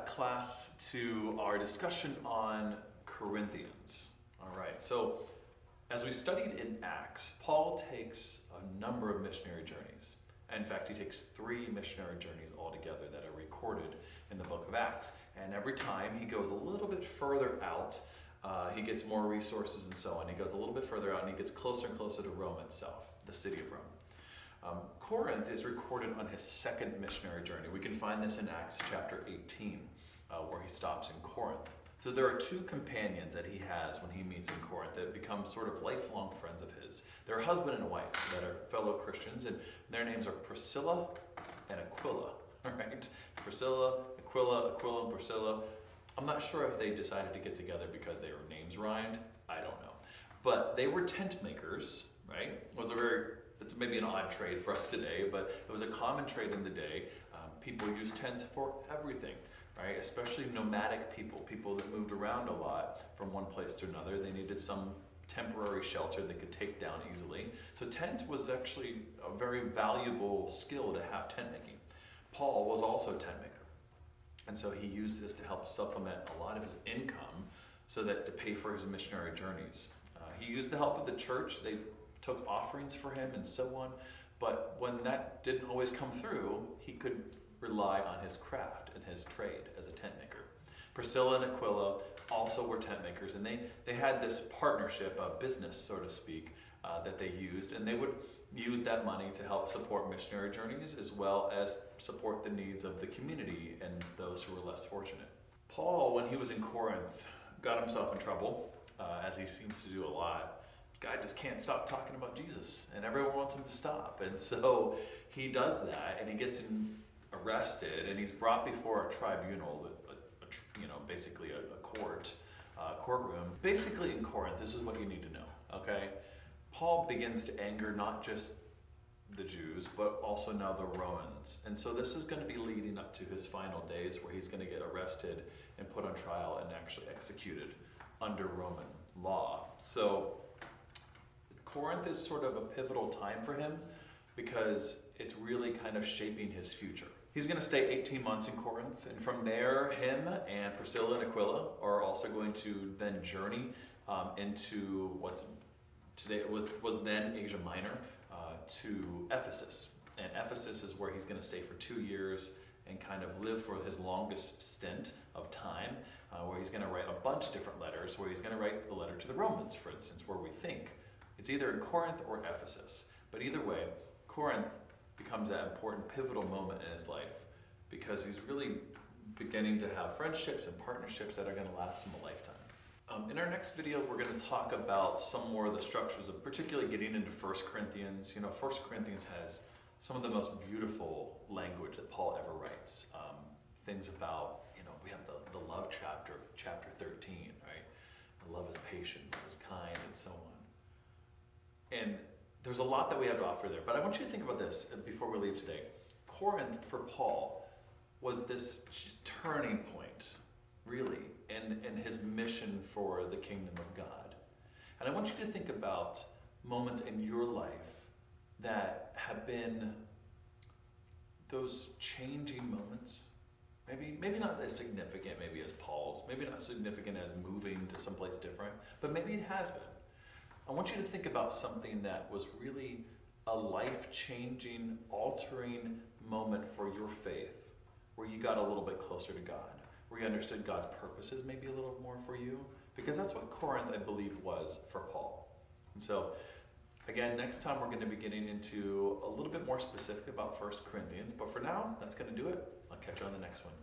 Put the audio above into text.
class to our discussion on Corinthians. All right, so as we studied in Acts, Paul takes a number of missionary journeys. In fact, he takes 3 missionary journeys altogether that are recorded in the book of Acts. And every time he goes a little bit further out, he gets more resources and so on. He goes a little bit further out and he gets closer and closer to Rome itself, the city of Rome. Corinth is recorded on his 2nd missionary journey. We can find this in Acts chapter 18, where he stops in Corinth. So there are 2 companions that he has when he meets in Corinth that become sort of lifelong friends of his. They're a husband and a wife that are fellow Christians, and their names are Priscilla and Aquila. All right, Priscilla, Aquila and Priscilla. I'm not sure if they decided to get together because their names rhymed. I don't know, but they were tent makers. Right? It's maybe an odd trade for us today, but it was a common trade in the day. People used tents for everything, right? Especially nomadic people that moved around a lot from one place to another. They needed some temporary shelter they could take down easily. So tents was actually a very valuable skill to have tent making. Paul was also a tent maker. And so he used this to help supplement a lot of his income so that to pay for his missionary journeys. He used the help of the church. They took offerings for him and so on. But when that didn't always come through, he could rely on his craft and his trade as a tent maker. Priscilla and Aquila also were tent makers, and they had this partnership, a business, so to speak, that they used, and they would use that money to help support missionary journeys as well as support the needs of the community and those who were less fortunate. Paul, when he was in Corinth, got himself in trouble, as he seems to do a lot. Guy just can't stop talking about Jesus, and everyone wants him to stop. And so he does that, and he gets arrested, and he's brought before a tribunal, basically a courtroom. Basically in Corinth, this is what you need to know, okay? Paul begins to anger not just the Jews, but also now the Romans. And so this is going to be leading up to his final days where he's going to get arrested and put on trial and actually executed under Roman law. So Corinth is sort of a pivotal time for him because it's really kind of shaping his future. He's going to stay 18 months in Corinth, and from there, him and Priscilla and Aquila are also going to then journey into what's today was then Asia Minor, to Ephesus. And Ephesus is where he's going to stay for 2 years and kind of live for his longest stint of time, where he's going to write a bunch of different letters, where he's going to write the letter to the Romans, for instance, where we think it's either in Corinth or Ephesus. But either way, Corinth becomes that important pivotal moment in his life because he's really beginning to have friendships and partnerships that are going to last him a lifetime. In our next video, we're going to talk about some more of the structures of particularly getting into 1 Corinthians. 1 Corinthians has some of the most beautiful language that Paul ever writes. Things about, we have the love chapter, chapter 13, right? The love is patient, love is kind, and so on. And there's a lot that we have to offer there. But I want you to think about this before we leave today. Corinth, for Paul, was this turning point, really, in his mission for the kingdom of God. And I want you to think about moments in your life that have been those changing moments. Maybe not as significant maybe as Paul's, maybe not significant as moving to someplace different, but maybe it has been. I want you to think about something that was really a life-changing, altering moment for your faith, where you got a little bit closer to God, where you understood God's purposes maybe a little more for you, because that's what Corinth, I believe, was for Paul. And so, again, next time we're going to be getting into a little bit more specific about 1 Corinthians, but for now, that's going to do it. I'll catch you on the next one.